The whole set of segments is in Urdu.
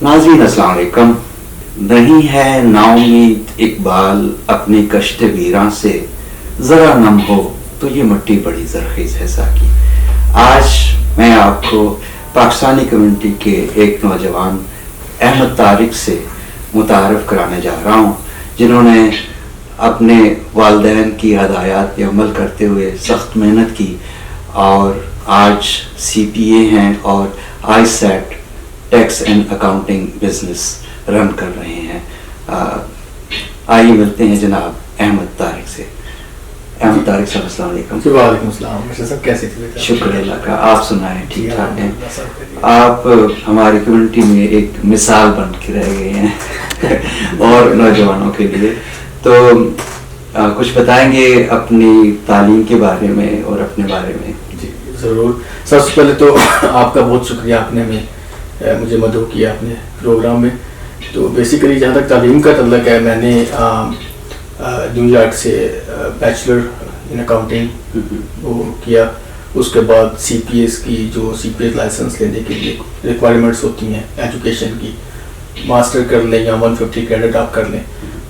ناظرین السلام علیکم. نہیں ہے نا امید اقبال اپنی کشت ویراں سے، ذرا نم ہو تو یہ مٹی بڑی زرخیز ہے ساقی. آج میں آپ کو پاکستانی کمیونٹی کے ایک نوجوان احمد طارق سے متعارف کرانے جا رہا ہوں، جنہوں نے اپنے والدین کی ہدایات پہ عمل کرتے ہوئے سخت محنت کی اور آج سی پی اے ہیں اور آئی سیٹ tax and accounting business run کر رہے ہیں. آئیے ملتے ہیں جناب احمد طارق سے. احمد طارق صاحب السلام علیکم. وعلیکم السلام. سب کیسے تھے؟ شکر اللہ کا. آپ سنائیں ٹھیک ٹھاک ہیں؟ آپ ہماری کمیونٹی میں ایک مثال بن کے رہ گئے ہیں اور نوجوانوں کے لیے. تو کچھ بتائیں گے اپنی تعلیم کے بارے میں اور اپنے بارے میں؟ جی ضرور. سب سے پہلے تو آپ کا بہت شکریہ، آپ نے مجھے مدعو کیا اپنے پروگرام میں. تو بیسیکلی جہاں تک تعلیم کا تعلق ہے، میں نے نیو یارک سے بیچلر ان اکاؤنٹنگ وہ کیا. اس کے بعد سی پی ایس کی جو سی پی ایس لائسنس لینے کے لیے ریکوائرمنٹس ہوتی ہیں ایجوکیشن کی، ماسٹر کر لیں یا 150 کریڈٹ آپ کر لیں.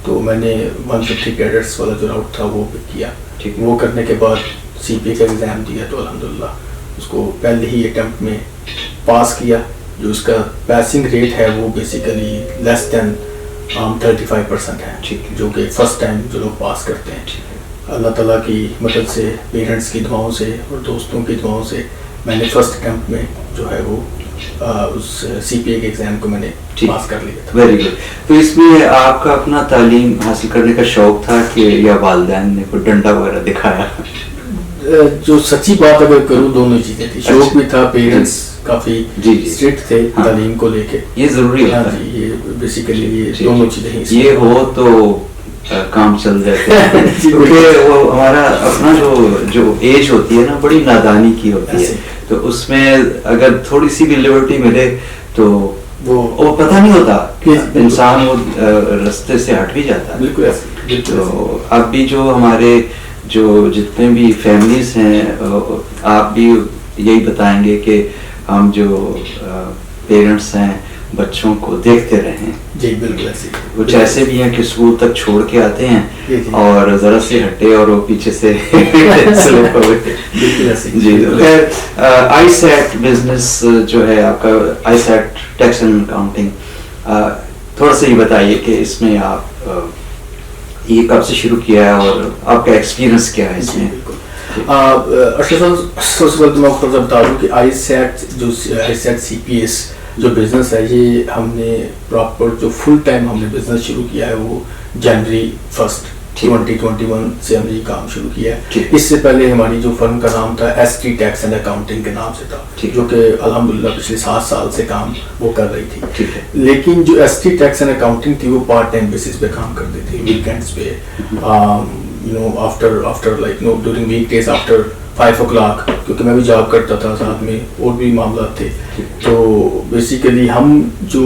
تو میں نے 150 کریڈٹس والا جو راؤٹ تھا وہ کیا. وہ کرنے کے بعد سی پی اے کا ایگزام دیا تو الحمدللہ اس کو پہلے ہی اٹیمپٹ میں پاس کیا. جو اس کا پاسنگ ریٹ ہے وہ بیسیکلی لیس دین 35% ہے، جو کہ فرسٹ ٹائم جو لوگ پاس کرتے ہیں. اللہ تعالیٰ کی مدد سے، پیرنٹس کی دعاؤں سے اور دوستوں کی دعاؤں سے میں نے فرسٹ اٹیمپٹ میں جو ہے وہ اس سی پی اے کے ایگزام کو میں نے پاس کر لیا تھا. Very good. تو اس میں آپ کا اپنا تعلیم حاصل کرنے کا شوق تھا کہ یا والدین نے کوئی ڈنڈا وغیرہ دکھایا؟ جو سچی بات اگر کروں، دونوں چیزیں تھی. شوق بھی تھا، پیرنٹس کافی اسٹرکٹ تھے تعلیم کو لے کے. یہ ضروری ہوتا ہے. یہ بیسیکلی یہ دونوں چیزیں یہ ہو تو کام چل جاتے ہیں. کیونکہ وہ ہمارا اپنا جو ایج ہوتی ہے نا، بڑی نادانی کی ہوتی ہے. تو اس میں اگر تھوڑی سی بھی لبرٹی ملے تو وہ پتہ نہیں ہوتا، انسان وہ رستے سے ہٹ بھی جاتا ہے. بالکل. تو اب بھی جو ہمارے جو جتنے بھی فیملیز ہیں، آپ بھی یہی بتائیں گے کہ ہم جو پیرنٹس ہیں بچوں کو دیکھتے رہیں. جی بالکل ایسے. کچھ ایسے بھی ہیں کہ اسکول تک چھوڑ کے آتے ہیں اور ذرا سے ہٹے اور وہ پیچھے سے جی. آئی سیٹ بزنس جو ہے آپ کا، آئی سیٹ ٹیکس اینڈ اکاؤنٹنگ، تھوڑا سا یہ بتائیے کہ اس میں آپ یہ کب سے شروع کیا ہے اور آپ کا ایکسپیرینس کیا ہے اس میں؟ ارشد صاحب، سب سے پہلے تو میں آپ کو بتا دوں کہ آئی سیٹ سی پی ایس جو بزنس ہے، یہ ہم نے پراپر جو فل ٹائم ہم نے بزنس شروع کیا ہے وہ جنوری 1 2021 سے ہم نے یہ کام شروع کیا ہے. اس سے پہلے ہماری جو فرم کا نام تھا S T Tax and Accounting کے نام سے تھا، جو کہ الحمدللہ پچھلے 7 سال سے کام وہ کر رہی تھی. لیکن جو S T Tax and Accounting تھی وہ پارٹ ٹائم بیسس پہ کام کرتی تھی، ویکینڈس پہ، after like during weekdays after 5 o'clock، کیونکہ میں بھی جاب کرتا تھا، ساتھ میں اور بھی معاملات تھے. تو بیسیکلی ہم جو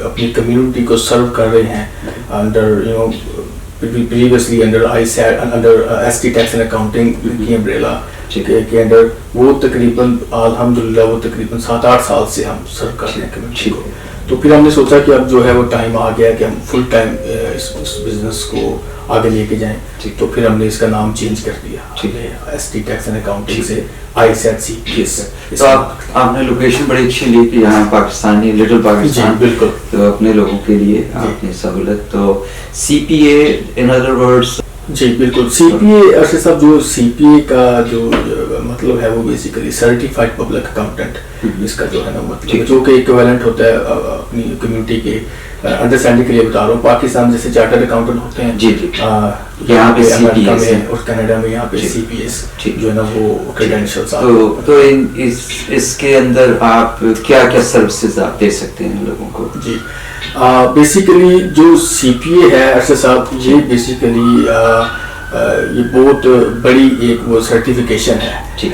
اپنی کمیونٹی کو سرو کر رہے ہیں under previously under S T Tax and Accounting کی امبریلا کے انڈر، وہ تقریباً الحمدللہ وہ تقریباً 7-8 سال سے ہم سرو کر رہے ہیں کمیونٹی کو. تو پھر ہم نے سوچا کہ اب جو ہے وہ ٹائم آ گیا کہ ہم فل ٹائم اس بزنس کو آگے لے کے جائیں. تو پھر ہم نے اس کا نام چینج کر دیا S T Tax and Accounting سے آئی سیٹ سی پی ایس. تو آپ نے لوکیشن بڑی اچھی لی کہ یہاں پاکستانی، لٹل پاکستان. بالکل. تو اپنے لوگوں کے لیے آپ نے سہولت. تو سی P a in other words. جی بالکل. سی پی اے ارشد صاحب، جو سی پی اے کا جو مطلب ہے وہ بیسیکلی سرٹیفائڈ پبلک اکاؤنٹنٹ، اس کا جو ہے نا مطلب جو کہ ایکویلنٹ ہوتا ہے اپنی کمیونٹی کے انڈرسٹینڈنگ کے لیے بتا رہا ہوں. پاکستان جیسے چارٹرڈ اکاؤنٹنٹ ہوتے ہیں، جی یہاں پہ امریکہ میں اور کینیڈا میں یہاں پہ سی پی ایس جو ہے نا وہ کریڈینشلز. تو اس کے اندر آپ کیا کیا سروسز آپ دے سکتے ہیں لوگوں کو؟ جی بیسیکلی جو سی پی اے ہے ارشد صاحب، یہ بیسیکلی یہ بہت بڑی ایک وہ سرٹیفکیشن ہے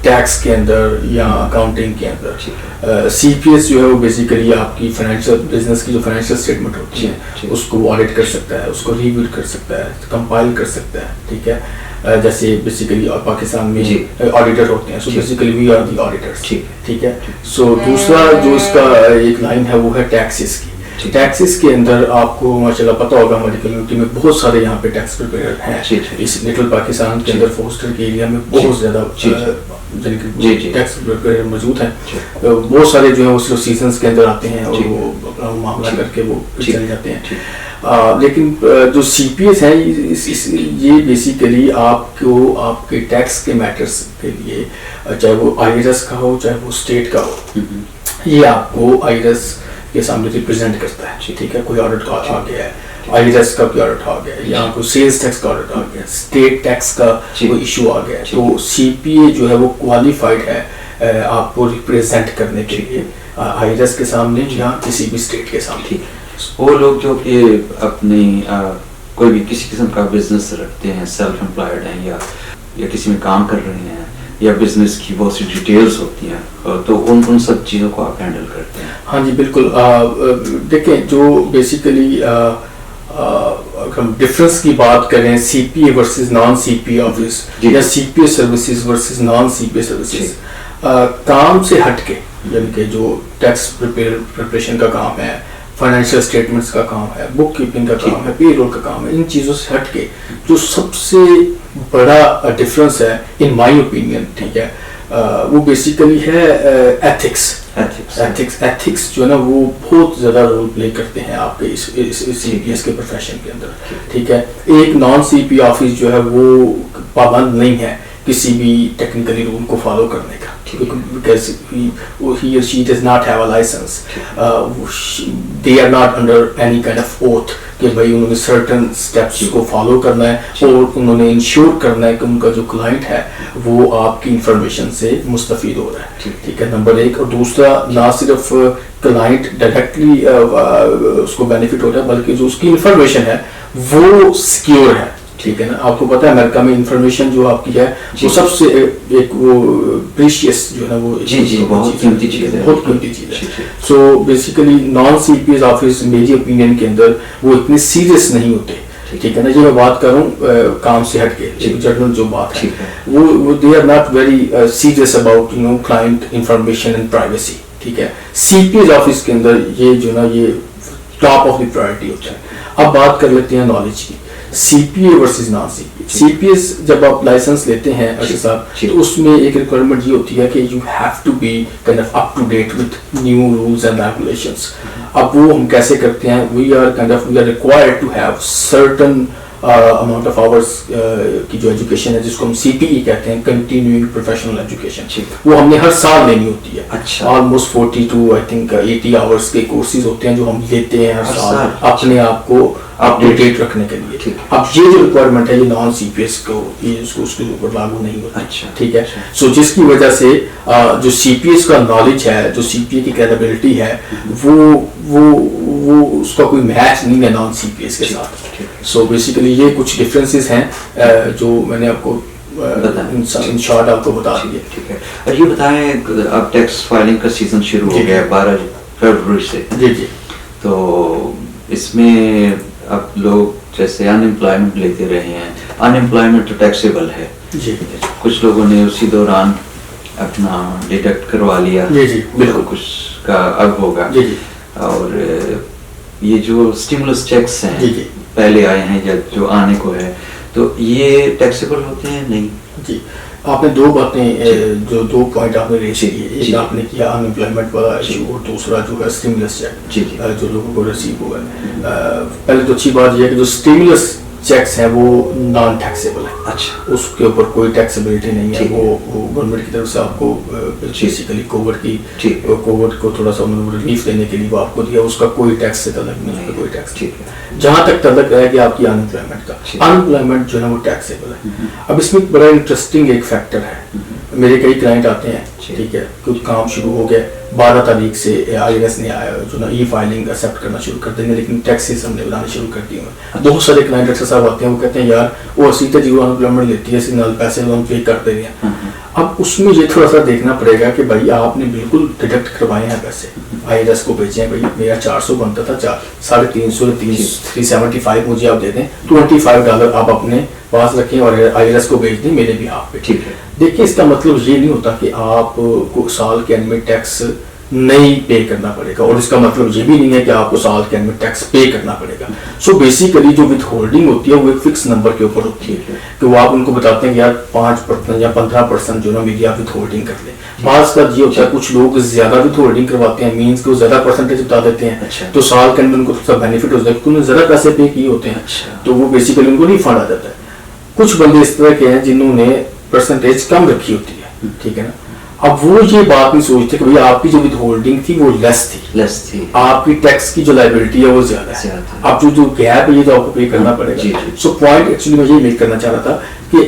ٹیکس کے اندر یا اکاؤنٹنگ کے اندر. سی پی ایس جو ہے وہ بیسیکلی آپ کی فائنینشیل بزنس کی جو فائنینشیل اسٹیٹمنٹ ہوتی ہے اس کو آڈٹ کر سکتا ہے، اس کو ریویو کر سکتا ہے، کمپائل کر سکتا ہے. ٹھیک ہے. جیسے بیسیکلی پاکستان میں جی آڈیٹر ہوتے ہیں, so basically we are the auditors, ٹھیک ٹھیک ہے. سو دوسرا جو اس کا ایک لائن ہے وہ ہے ٹیکسز کی. ٹیکسز کے اندر آپ کو ماشاء اللہ پتہ ہوگا ہماری کمیونٹی میں بہت سارے یہاں پہ ٹیکس پریپیئر ہیں. اس لٹل پاکستان کے اندر فوسٹر کے ایریا میں بہت زیادہ ٹیکس پریپیئر موجود ہیں. بہت سارے جو ہیں وہ صرف سیزنس کے اندر آتے ہیں اور وہ اپنا معاملہ کر کے وہ چلے جاتے ہیں. لیکن جو سی پی ایس ہیں یہ بیسیکلی آپ کو آپ کے ٹیکس کے میٹرس کے لیے, چاہے وہ آئی آر ایس کا ہو چاہے وہ اسٹیٹ کا ہو, یہ آپ کو آئی آر ایس کے سامنے ریپرزینٹ کرتا ہے. ٹھیک ہے, کوئی آڈٹ آ گیا ہے, آئی آر ایس کا کوئی آڈٹ آ گیا ہے, یا کوئی سیلز ٹیکس کا آڈٹ آ گیا ہے, اسٹیٹ ٹیکس کا کوئی ایشو آ گیا ہے, تو سی پی اے جو ہے وہ کوالیفائڈ ہے آپ کو ریپرزینٹ کرنے کے لیے آئی آر ایس کے سامنے یا کسی بھی اسٹیٹ کے سامنے. وہ لوگ جو کہ اپنی کوئی بھی کسی قسم کا بزنس رکھتے ہیں, سیلف امپلائڈ ہیں یا کسی میں کام کر رہے ہیں, یا بزنس کی بہت سی ڈیٹیلز ہوتی ہیں, تو ان سب چیزوں کو آپ ہینڈل کرتے ہیں. ہاں جی بالکل. دیکھیں جو بیسیکلی ہم ڈفرینس کی بات کریں C P A versus non C P A office یا C P A services versus non C P A services, کام سے ہٹ کے, یعنی کہ جو ٹیکس پریپریشن کا کام ہے, فائنینشیل اسٹیٹمنٹس کا کام ہے, بک کیپنگ کا کام ہے, پے رول کا کام ہے, ان چیزوں سے ہٹ کے جو سب سے بڑا ڈفرینس ہے ان مائی اوپینین, ٹھیک ہے, وہ بیسیکلی ہے ایتھکس. ایتھکس جو ہے نا وہ بہت زیادہ رول پلے کرتے ہیں آپ کے اس سی پی ایس کے پروفیشن کے اندر. ٹھیک ہے, ایک نان سی پی آفس جو ہے وہ پابند نہیں ہے کسی بھی ٹیکنیکلی رول کو فالو کرنے کا, because he or she does not have a license. They are not under any kind of oath کہ بھائی انہوں نے certain steps کو فالو کرنا ہے اور انہوں نے انشور کرنا ہے کہ ان کا جو کلائنٹ ہے وہ آپ کی انفارمیشن سے مستفید ہو رہا ہے. ٹھیک ہے, نمبر ایک. اور دوسرا, نہ صرف کلائنٹ ڈائریکٹلی اس کو بینیفٹ ہو رہا ہے بلکہ جو اس کی انفارمیشن ہے وہ سیکیور ہے. ٹھیک ہے نا, آپ کو پتا ہے امریکہ میں انفارمیشن جو آپ کی ہے وہ سب سے ایک وہ پریشیس جو ہے وہ بہت قیمتی چیز ہے. So basically non C P S office میری اوپینین کے اندر وہ اتنے سیریس نہیں ہوتے. ٹھیک ہے نا, جو میں بات کروں کام سے ہٹ کے جنرل جو بات ہے وہ they are not very serious about client information and privacy. ٹھیک ہے, سی پی ایس آفس کے اندر یہ جو نا یہ ٹاپ آف دی پرائرٹی ہوتا ہے. اب بات کر لیتے ہیں نالج کی, سی P A versus non C P a. C P S جب آپ لائسنس لیتے ہیں ارشد صاحب, تو اس میں ایک ریکوائرمنٹ یہ ہوتی ہے کہ you have to be kind of up to date with new rules and regulations. اب وہ ہم کیسے کرتے ہیں, we are required to have certain amount of hours کی جو ایجوکیشن ہے جس کو ہم سی پی ای کہتے ہیں, کنٹینیوئنگ پروفیشنل ایجوکیشن, وہ ہم نے ہر سال لینی ہوتی ہے. Almost 40 to I think 80 hours کے کورسز ہوتے ہیں جو ہم لیتے ہیں ہر سال اپنے آپ کو اپ ڈیٹ رکھنے کے لیے. اب یہ جو ریکوائرمنٹ ہے یہ نان سی پی ایس کو اس کے اوپر لاگو نہیں ہوتا. ٹھیک ہے, سو جس کی وجہ سے جو سی پی ایس کا نالج ہے, جو سی پی اے کی کریڈیبلٹی ہے, وہ اس کا کوئی میچ نہیں ہے نان سی پی ایس کے ساتھ. سو بیسیکلی یہ کچھ ڈفرینسز ہیں جو میں نے آپ کو ان شارٹ آپ کو بتا دیے. ٹھیک ہے, اور یہ بتائیں اب ٹیکس فائلنگ کا سیزن شروع ہو گیا ہے 12 فروری سے. جی جی. تو اس میں اب لوگ جیسے ان امپلائمنٹ لیتے رہے ہیں, ان امپلائمنٹ تو ٹیکسیبل ہے. جی, کچھ لوگوں نے اسی دوران اپنا ڈیڈکٹ کروا لیا. جی جی بالکل, کچھ کا اب ہوگا. جی جی. اور یہ جو اسٹیمولس چیکس ہیں جی جی پہلے آئے ہیں یا جو آنے کو ہے, تو یہ ٹیکسیبل ہوتے ہیں نہیں؟ جی, آپ نے دو باتیں جو 2 پوائنٹ آپ نے ریز کیے, ایک آپ نے کیا ان امپلائمنٹ والا ایشو اور دوسرا جو ہے اسٹیمولس چیک جو لوگوں کو ریسیو ہوا ہے. پہلے تو اچھی بات یہ ہے کہ جو اسٹیمولس چیکس ہیں وہ نان ٹیکسیبل ہیں. اچھا, اس کے اوپر کوئی ٹیکسیبلٹی نہیں ہے. وہ گورنمنٹ کی طرف سے آپ کو بیسیکلی کووڈ کو تھوڑا سا ریلیف دینے کے لیے وہ آپ کو دیا, اس کا کوئی ٹیکس سے تعلق نہیں ہے, کوئی ٹیکس. جہاں تک تعلق ہے کہ آپ کی ان امپلائمنٹ کا, ان امپلائمنٹ جو ہے وہ ٹیکسیبل ہے. اب اس میں بڑا انٹرسٹنگ ایک فیکٹر ہے, میرے کئی کلائنٹ آتے ہیں, ٹھیک ہے, کچھ کام شروع ہو گیا 12 تاریخ سے آئی آر ایس نے آیا جو نا ای فائلنگ ایکسیپٹ کرنا شروع کر دیں گے, لیکن ٹیکسز ہم نے بنانے شروع کر دیے ہیں. بہت سارے کلائنٹ اکثر صاحب آتے ہیں, وہ کہتے ہیں یار وہ اسی تک جو ان امپلائمنٹ لیتی ہے, اسی نال پیسے ہم پے کر دے رہے ہیں. اب اس میں یہ تھوڑا سا دیکھنا پڑے گا کہ بھائی آپ نے بالکل ڈیڈکٹ کروائے ہیں پیسے, IRS کو بھیجے ہیں بھائی میرا 400 بنتا تھا, 350 375 مجھے آپ دے دیں, $25 آپ اپنے پاس رکھیں اور IRS کو بھیج دیں میرے بھی آپ پہ. ٹھیک ہے. دیکھیں اس کا مطلب یہ نہیں ہوتا کہ آپ کو سال کے اینڈ میں ٹیکس نہیں پے کرنا پڑے گا, اور اس کا مطلب یہ بھی نہیں ہے کہ آپ کو سال کے اینڈ میں ٹیکس پے کرنا پڑے گا. سو بیسیکلی جو وتھ ہولڈنگ ہوتی ہے وہ ایک فکس نمبر کے اوپر ہوتی ہے کہ وہ آپ ان کو بتاتے ہیں کہ یار 5% یا 15% جو نا میری آپ وتھ ہولڈنگ کر لیں. بعض کا یہ ہوتا ہے کچھ لوگ زیادہ وتھ ہولڈنگ کرواتے ہیں, مینس کہ وہ زیادہ پرسنٹیج بتا دیتے ہیں, تو سال کے اندر ان کو تھوڑا بینیفٹ ہوتا ہے کیونکہ انہوں نے زیادہ پیسے پے کیے ہوتے ہیں, تو وہ بیسیکلی ان کو نہیں فنڈ آ جاتا ہے. کچھ بندے اس طرح کے ہیں جنہوں نے پرسنٹیج کم رکھی ہوتی ہے, ٹھیک ہے نا. اب وہ یہ بات نہیں سوچتے کہ بھئی آپ کی جو ود ہولڈنگ تھی وہ لیس تھی, آپ کی ٹیکس کی جو لائبلٹی ہے وہ زیادہ ہے. اب جو گیپ ہے یہ تو آپ کو پے کرنا پڑے گا. سو پوائنٹ ایکچولی میں یہ میک کرنا چاہ رہا تھا کہ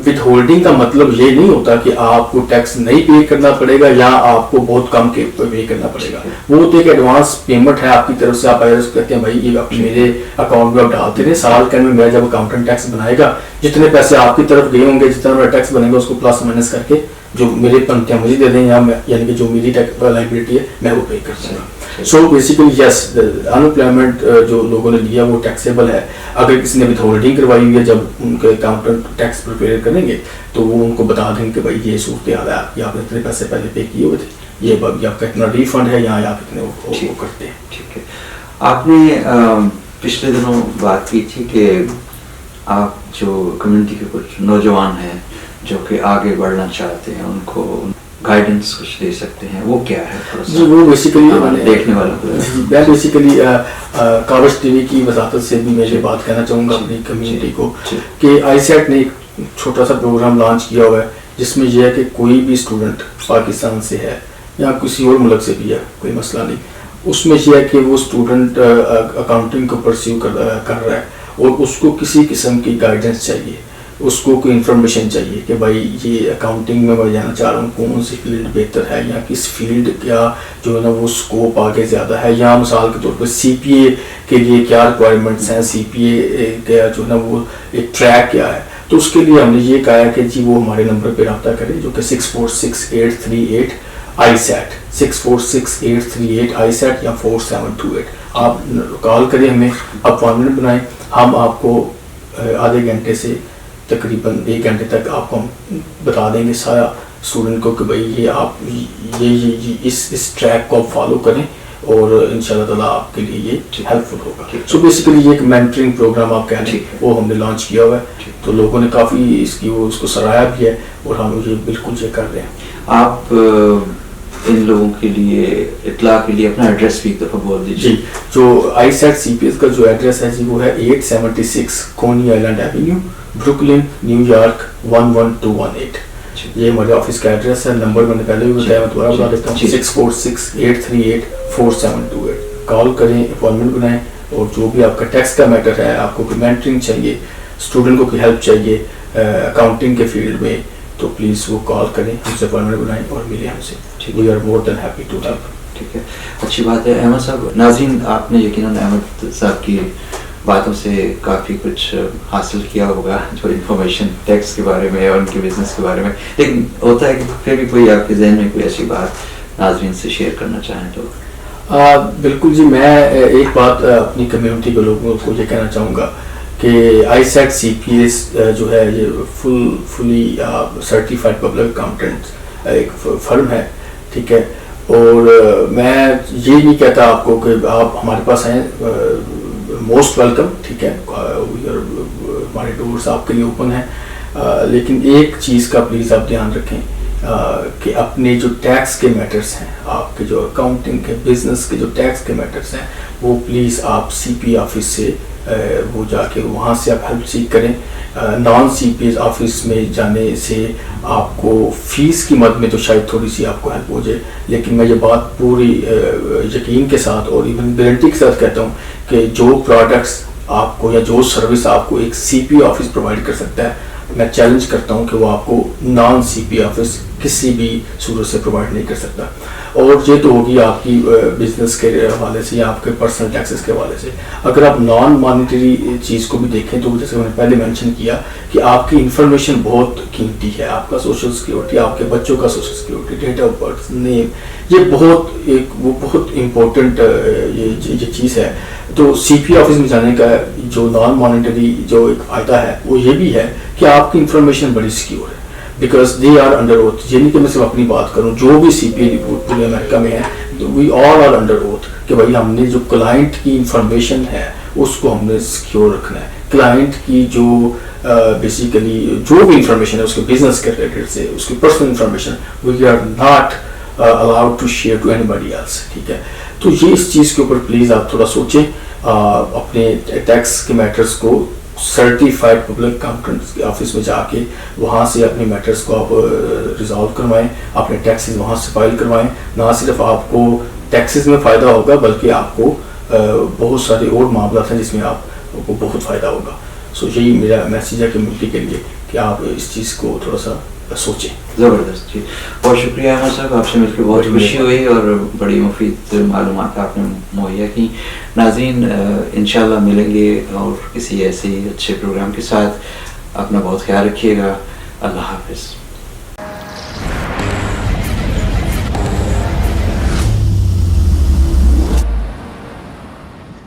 ود ہولڈنگ کا مطلب یہ نہیں ہوتا کہ آپ کو ٹیکس نہیں پے کرنا پڑے گا یا آپ کو بہت کم کے پے کرنا پڑے گا. وہ تو ایک ایڈوانس پیمنٹ ہے آپ کی طرف سے, آپ کہتے ہیں بھائی یہ میرے اکاؤنٹ میں آپ ڈالتے رہے, سال کے میں میرا جب اکاؤنٹنٹ ٹیکس بنائے گا جتنے پیسے آپ کی طرف گئے ہوں گے جتنا میرا ٹیکس بنے گا اس کو پلس مائنس کر کے جو میرے بنتے ہیں مجھے دے دیں, یا یعنی کہ جو میری لائبلٹی ہے میں وہ پے کر دوں گا. سو بیسیکلی یس انمپلائمنٹ جو لوگوں نے لیا وہ ٹیکسیبل ہے. اگر کسی نے ود ہولڈنگ کروائی ہوئی ہے جب ان کے اکاؤنٹنٹ ٹیکس پریپیئر کریں گے تو وہ ان کو بتا دیں کہ بھائی یہ صورتحال ہے آپ کی, آپ نے اتنے پیسے پہلے پے کیے ہوئے تھے, یہ آپ کا اتنا ریفنڈ ہے یا آپ اتنے وہ کرتے ہیں. ٹھیک ہے. آپ نے پچھلے دنوں بات کی تھی کہ آپ جو کمیونٹی کے کچھ نوجوان ہیں جو کہ آگے بڑھنا چاہتے ہیں ان کو گائیڈنس کچھ دے سکتے ہیں, وہ کیا ہے؟ جی وہ بیسیکلی دیکھنے والا میں بیسیکلی کاوش ٹی وی کی وساطت سے بھی میں یہ بات کہنا چاہوں گا اپنی کمیونٹی کو کہ ISET نے ایک چھوٹا سا پروگرام لانچ کیا ہوا ہے جس میں یہ ہے کہ کوئی بھی اسٹوڈنٹ پاکستان سے ہے یا کسی اور ملک سے بھی ہے, کوئی مسئلہ نہیں. اس میں یہ ہے کہ وہ اسٹوڈنٹ اکاؤنٹنگ کو پرسیو کر رہا ہے اور اس کو کسی قسم کی گائیڈنس چاہیے, اس کو کوئی انفارمیشن چاہیے کہ بھائی یہ اکاؤنٹنگ میں میں جانا چاہ رہا ہوں, کون سی فیلڈ بہتر ہے یا کس فیلڈ کا جو ہے نا وہ اسکوپ آگے زیادہ ہے, یا مثال کے طور پر CPA کے لیے کیا ریکوائرمنٹس ہیں, CPA کا جو ہے نا وہ ایک ٹریک کیا ہے. تو اس کے لیے ہم نے یہ کہا ہے کہ جی وہ ہمارے نمبر پہ رابطہ کرے جو کہ 646-838 ISET 646-838 ISET یا 4728. آپ کال کریں, ہمیں اپوائنٹمنٹ بنائیں, ہم آپ کو آدھے گھنٹے سے تقریباً 1 گھنٹے تک آپ کو ہم بتا دیں گے سارا اسٹوڈنٹ کو کہ بھائی یہ آپ یہ اس ٹریک کو آپ فالو کریں اور ان شاء اللہ تعالیٰ آپ کے لیے یہ ہیلپ فل ہوگا. سو بیسیکلی یہ ایک مینٹرنگ پروگرام آپ کہہ لیں وہ ہم نے لانچ کیا ہوا ہے, تو لوگوں نے کافی اس کو سراہا بھی ہے اور ہم یہ بالکل یہ کر رہے ہیں. آپ ان لوگوں کے لیے اطلاع کے لیے اپنا ایڈریس بھی ایک دفعہ بول دیجیے. جی جو ISET CPS کا جو ایڈریس ہے جی وہ ہے 876 Coney Island Avenue, Brooklyn, New York 11218. یہ ہمارے آفس کا ایڈریس ہے. نمبر میں نے پہلے بھی بتایا, میں دوبارہ بتا دیتا ہوں 646-838 4728. کال کریں, اپوائنٹمنٹ بنائیں, اور جو بھی آپ کا ٹیکس کا میٹر ہے, آپ کو کوئی مینٹرنگ چاہیے, اسٹوڈنٹ کو کوئی ہیلپ چاہیے اکاؤنٹنگ کے فیلڈ میں, تو پلیز وہ کال کریں, ہم سے اپوائنٹمنٹ بنائیں اور ملیں ہم سے. We are more than happy to help. ٹھیک ہے, اچھی بات ہے. احمد صاحب, ناظرین آپ نے یقیناً احمد صاحب کی باتوں سے کافی کچھ حاصل کیا ہوگا, جو انفارمیشن ٹیکس کے بارے میں اور ان کے بزنس کے بارے میں, لیکن ہوتا ہے کہ پھر بھی کوئی آپ کے ذہن میں کوئی ایسی بات ناظرین سے شیئر کرنا چاہیں تو. بالکل جی, میں ایک بات اپنی کمیونٹی کے لوگوں کو یہ کہنا چاہوں گا کہ ISET CPS جو ہے یہ فلی سرٹیفائڈ پبلک اکاؤنٹنٹ ایک فرم ہے, ٹھیک ہے. اور میں یہ نہیں کہتا آپ کو کہ آپ ہمارے پاس ہیں, موسٹ ویلکم, ٹھیک ہے, ہمارے ڈورس آپ کے لیے اوپن ہیں, لیکن ایک چیز کا پلیز آپ دھیان رکھیں کہ اپنے جو ٹیکس کے میٹرز ہیں, آپ کے جو اکاؤنٹنگ کے بزنس کے جو ٹیکس کے میٹرز ہیں, وہ پلیز آپ CPA آفس سے وہ جا کے وہاں سے آپ ہیلپ سیک کریں. نان CPA آفس میں جانے سے آپ کو فیس کی مد میں تو شاید تھوڑی سی آپ کو ہیلپ ہو جائے, لیکن میں یہ بات پوری یقین کے ساتھ اور ایون گارنٹی کے ساتھ کہتا ہوں کہ جو پروڈکٹس آپ کو یا جو سروس آپ کو ایک CPA آفس پرووائڈ کر سکتا ہے, میں چیلنج کرتا ہوں کہ وہ آپ کو نان سی پی آفس کسی بھی صورت سے پرووائڈ نہیں کر سکتا. اور یہ تو ہوگی آپ کی بزنس کے حوالے سے یا آپ کے پرسنل ٹیکسز کے حوالے سے. اگر آپ نان مانیٹری چیز کو بھی دیکھیں تو جیسے میں نے پہلے مینشن کیا کہ آپ کی انفارمیشن بہت قیمتی ہے. آپ کا سوشل سیکیورٹی, آپ کے بچوں کا social security, date of birth, name, یہ بہت امپورٹنٹ یہ چیز ہے. تو سی پی آفس میں جانے کا جو نان مانیٹری جو ایک فائدہ ہے وہ یہ بھی ہے کہ آپ کی انفارمیشن بڑی سیکیور ہے, because they are under oath. یہ نہیں کہ میں صرف اپنی بات کروں, جو بھی سی پی پورے امریکہ میں ہے وی آل آر انڈر اوتھ کہ بھائی ہم نے جو کلائنٹ کی انفارمیشن ہے اس کو ہم نے سیکیور رکھنا ہے. کلائنٹ کی جو بیسیکلی جو بھی انفارمیشن ہے اس کے بزنس کے ریلیٹڈ سے, اس کی personal information, we are not allowed to share to anybody else. ٹھیک ہے, تو یہ اس چیز کے اوپر پلیز آپ تھوڑا سوچیں. اپنے ٹیکس کے میٹرز کو سرٹیفائڈ پبلک اکاؤنٹنٹ آفس میں جا کے وہاں سے اپنے میٹرز کو آپ ریزالو کروائیں, اپنے ٹیکسز وہاں سے فائل کروائیں. نہ صرف آپ کو ٹیکسز میں فائدہ ہوگا بلکہ آپ کو بہت سارے اور معاملات ہیں جس میں آپ کو بہت فائدہ ہوگا. سو یہی میرا میسیج ہے کمیونٹی کے لیے کہ آپ اس چیز کو تھوڑا سا سوچیں. زبردست جی, بہت شکریہ احمد صاحب, آپ سے مل کے بہت خوشی ہوئی اور بڑی مفید معلومات آپ نے مہیا کی. ناظرین انشاءاللہ ملیں گے اور کسی ایسے اچھے پروگرام کے ساتھ. اپنا بہت خیال رکھیے گا. اللہ حافظ.